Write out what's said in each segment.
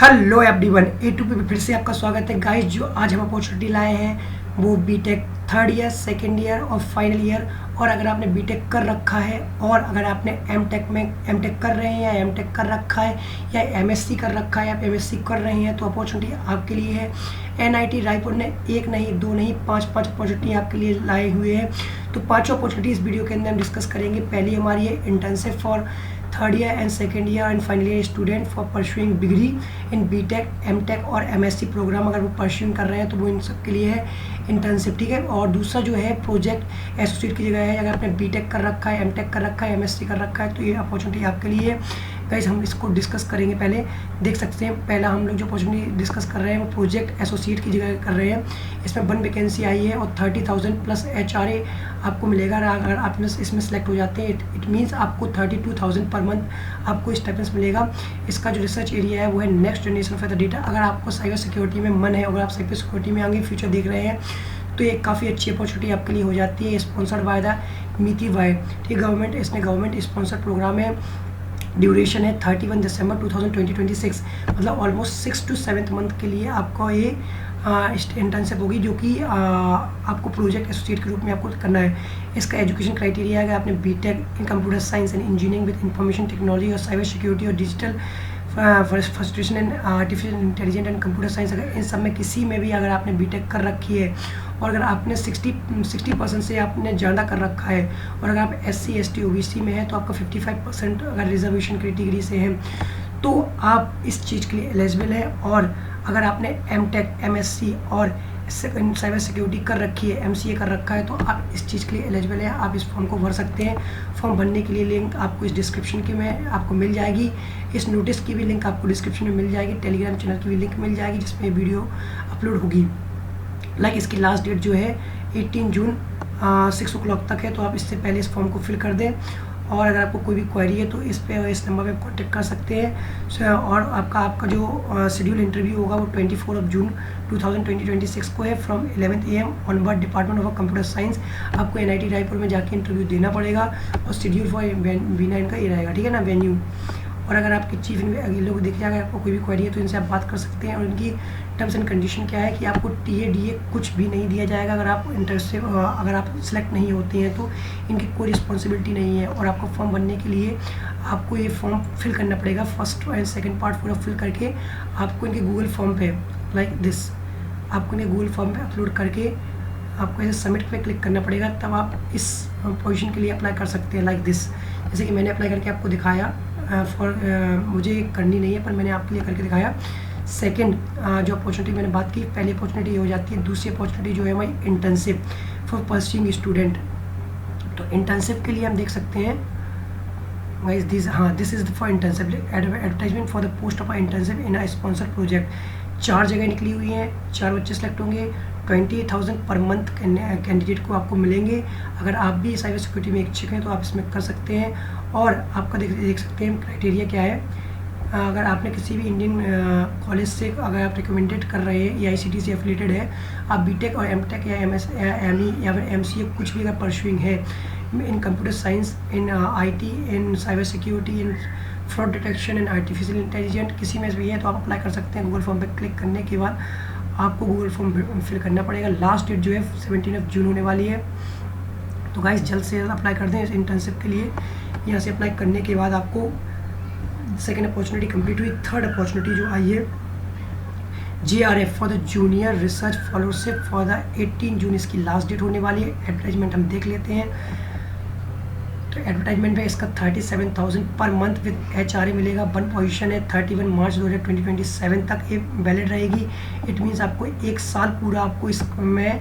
Hello everyone, A2P पे फिर से आपका स्वागत है गाइस। जो आज हम अपॉर्चुनिटी लाए हैं वो BTech third year, second year और फाइनल ईयर। और अगर आपने बीटेक कर रखा है और अगर आपने एमटेक कर रहे हैं या एमटेक कर रखा है या एमएससी कर रखा है या एमएससी कर रहे हैं तो अपॉर्चुनिटी आपके लिए है। एनआईटी रायपुर ने एक नहीं, दो नहीं, पांच अपॉर्चुनिटी आपके लिए लाए हुए हैं। तो पांचों अपॉर्चुनिटी इस वीडियो के अंदर हम डिस्कस करेंगे। पहली हमारी है internship for third year and second year and final year student for pursuing degree in BTech, MTech और एमएससी प्रोग्राम। अगर वो परस्यूइंग कर रहे हैं तो वो इन सब के लिए है इंटर्नशिप, ठीक है। और दूसरा जो है प्रोजेक्ट एसोसिएट की जगह है। अगर आपने बीटेक कर रखा है, एमटेक कर रखा है, एमएससी कर रखा है तो ये अपॉर्चुनिटी आपके लिए है। गाइस हम इसको डिस्कस करेंगे। पहले देख सकते हैं, पहला हम लोग जो अपॉर्चुनिटी डिस्कस कर रहे हैं वो प्रोजेक्ट एसोसिएट की जगह कर रहे हैं। इसमें 1 वैकेंसी आई है और 30,000 प्लस HRA आपको मिलेगा। अगर आप इसमें सेलेक्ट हो जाते हैं इट मीन्स आपको 32,000 पर मंथ आपको स्टाइपेंड मिलेगा। इसका जो रिसर्च एरिया है वो है next generation for the data. अगर आपको साइबर सिक्योरिटी में मन है, अगर आप साइबर सिक्योरिटी में आगे फ्यूचर देख रहे हैं तो ये काफ़ी अच्छी अपॉर्चुनिटी आपके लिए हो जाती है। Sponsored by the MeitY, ठीक, गवर्नमेंट, इसमें गवर्नमेंट स्पॉन्सर्ड प्रोग्राम है। ड्यूरेशन है 31 दिसंबर 2026, मतलब ऑलमोस्ट 6 to 7 मंथ के लिए आपको ये इंटर्नशिप होगी, जो कि आपको प्रोजेक्ट एसोसिएट के रूप में आपको करना है। इसका एजुकेशन क्राइटेरिया है, अगर आपने BTech in computer science and engineering with information technology और साइबर सिक्योरिटी और digital frustration and artificial intelligence and computer science, अगर इन सब में किसी में भी अगर आपने बीटेक कर रखी है और अगर आपने 60% से आपने ज़्यादा कर रखा है और अगर आप SC ST OBC में है तो आपका 55% अगर रिजर्वेशन कैटेगरी से है तो आप इस चीज़ के लिए एलिजिबल है। और अगर आपने एमटेक, एमएससी और साइबर सिक्योरिटी कर रखी है, MCA कर रखा है तो आप इस चीज़ के लिए एलिजिबल है। आप इस फॉर्म को भर सकते हैं। फॉर्म भरने के लिए लिंक आपको इस डिस्क्रिप्शन के में आपको मिल जाएगी। इस नोटिस की भी लिंक आपको डिस्क्रिप्शन में मिल जाएगी। टेलीग्राम चैनल की भी लिंक मिल जाएगी जिसमें वीडियो अपलोड होगी। इसकी लास्ट डेट जो है 18 जून 6 o'clock तक है, तो आप इससे पहले इस फॉर्म को फिल कर दें। और अगर आपको कोई भी क्वेरी है तो इस नंबर पे कांटेक्ट कर सकते हैं। और आपका जो शेड्यूल इंटरव्यू होगा वो 24 जून 2026 को है from 11 AM onward. Department of computer science आपको NIT रायपुर में जाके इंटरव्यू देना पड़ेगा और शेड्यूल फॉर V9 का ये रहेगा, ठीक है ना, वेन्यू। और अगर आपके चीफ लोग देख जाएगा, आपको कोई भी क्वेरी है तो इनसे आप बात कर सकते हैं। और इनकी टर्म्स एंड कंडीशन क्या है कि आपको TA DA कुछ भी नहीं दिया जाएगा अगर आप इंटरेस्ट अगर आप सिलेक्ट नहीं होते हैं तो इनकी कोई रिस्पॉन्सिबिलिटी नहीं है। और आपको फॉर्म भरने के लिए आपको ये फॉर्म फिल करना पड़ेगा। फर्स्ट एंड सेकंड पार्ट पूरा फिल करके आपको इनके गूगल फॉर्म पे लाइक दिस आपको इनके गूगल फॉर्म पे अपलोड करके आपको ऐसे सबमिट पे क्लिक करना पड़ेगा, तब आप इस पोजीशन के लिए अप्लाई कर सकते हैं लाइक दिस। जैसे कि मैंने अप्लाई करके आपको दिखाया। मुझे करनी नहीं है पर मैंने आपके लिए करके दिखाया। सेकंड जो अपॉर्चुनिटी मैंने बात की, पहली अपॉर्चुनिटी हो जाती है। दूसरी अपॉर्चुनिटी जो है हमारी इंटर्नशिप फॉर परस्यूइंग स्टूडेंट। तो इंटर्नशिप के लिए हम देख सकते हैं guys this is for internship advertisement for the post of internship in a sponsor project. 4 जगह निकली हुई हैं, 4 बच्चे सेलेक्ट होंगे। 20,000 पर मंथ कैंडिडेट को आपको मिलेंगे। अगर आप भी साइबर सिक्योरिटी में इच्छुक हैं तो आप इसमें कर सकते हैं। और आपका देख सकते हैं क्राइटेरिया क्या है। अगर आपने किसी भी इंडियन कॉलेज से अगर आप रिकमेंडेड कर रहे हैं, AICTE से एफिलेटेड है, आप बीटेक और एमटेक या MS या ME या फिर MCA कुछ भी अगर परस्यूइंग है इन computer science, in IT, in cyber security, in fraud detection and artificial intelligence, किसी में भी है तो आप अप्लाई कर सकते हैं। गूगल फॉर्म पर क्लिक करने के बाद आपको गूगल फॉर्म फिल करना पड़ेगा। लास्ट डेट जो है 17 जून होने वाली है। तो गाइस जल्द से जल्द अप्लाई कर दें इस इंटर्नशिप के लिए। यहाँ से अप्लाई करने के बाद आपको सेकेंड अपॉर्चुनिटी कंप्लीट हुई। थर्ड अपॉर्चुनिटी जो आई है JRF for the junior research fellowship for the 18 जून, इसकी लास्ट डेट होने वाली है। एडवर्टाइजमेंट हम देख लेते हैं। तो एडवर्टाइजमेंट में इसका 37,000 पर मंथ विद HRA मिलेगा। 1 पोजीशन है। 31 मार्च 2027 तक ये वैलिड रहेगी। इट मीन्स आपको 1 साल पूरा आपको इसमें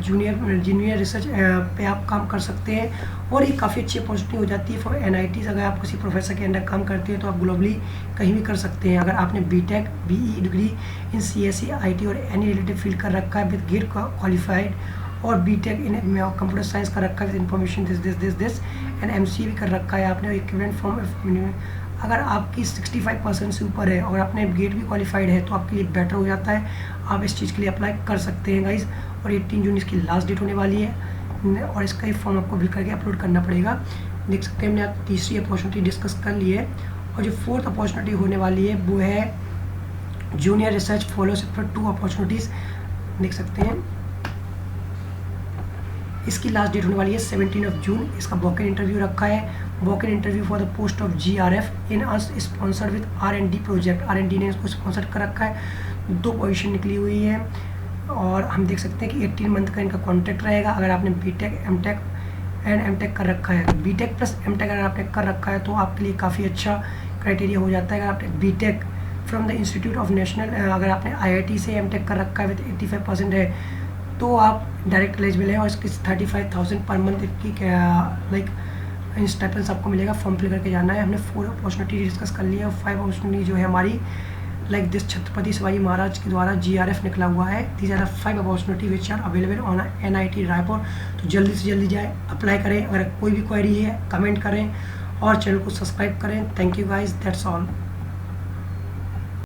जूनियर रिसर्च पे आप काम कर सकते हैं। और ये काफ़ी अच्छी अपॉर्चुनिटी हो जाती है फॉर NITs। अगर आप किसी प्रोफेसर के अंडर काम करते हैं तो आप ग्लोबली कहीं भी कर सकते हैं। अगर आपने BTech BE degree in CSE IT और एनी रिलेटेड फील्ड कर रखा है विद गेट क्वालिफाइड और बीटेक इन कंप्यूटर साइंस कर रखा है with information this and MCA भी कर रखा है आपने। इक्विवेलेंट फॉर्म अगर आपकी 65% से ऊपर है और आपने गेट भी क्वालिफाइड है तो आपके लिए बेटर हो जाता है। आप इस चीज़ के लिए अप्लाई कर सकते हैं गाइज। और 18 जून इसकी लास्ट डेट होने वाली है और इसका ही फॉर्म आपको फिल करके अपलोड करना पड़ेगा। देख सकते हैं हमने तीसरी अपॉर्चुनिटी डिस्कस कर ली है। और जो फोर्थ अपॉर्चुनिटी होने वाली है वो है junior research fellowship for 2 opportunities देख सकते हैं। इसकी लास्ट डेट होने वाली है 17 जून। इसका वॉक इन इंटरव्यू रखा है, walk in interview for the post of GRF in us sponsored with R&D project. R&D ने इसको स्पॉन्सर कर रखा है। 2 पोजीशन निकली हुई है और हम देख सकते हैं कि 18 मंथ का इनका कॉन्ट्रैक्ट रहेगा। अगर आपने बीटेक एमटेक एंड एमटेक कर रखा है, बीटेक प्लस एमटेक अगर आपने कर रखा है तो आपके लिए काफ़ी अच्छा क्राइटेरिया हो जाता है। अगर आपने BTech from the institute of national, अगर आपने IIT से एमटेक कर रखा है विद 85% है तो आप डायरेक्ट एलिजिबल है और इसकी 35,000 पर मंथ की लाइक स्टाइपेंड्स आपको मिलेगा। फॉर्म फिल करके जाना है। हमने 4 अपॉर्चुनिटी डिस्कस कर लिया और 5 अपॉर्चुनिटी जो है हमारी लाइक दिस छत्रपति शिवाजी महाराज के द्वारा GRF निकला हुआ है। These are 5 opportunity which are available on NIT Raipur. तो जल्दी से जल्दी जाए, अप्लाई करें। अगर कोई भी क्वेरी है कमेंट करें और चैनल को सब्सक्राइब करें। Thank you guys, that's all.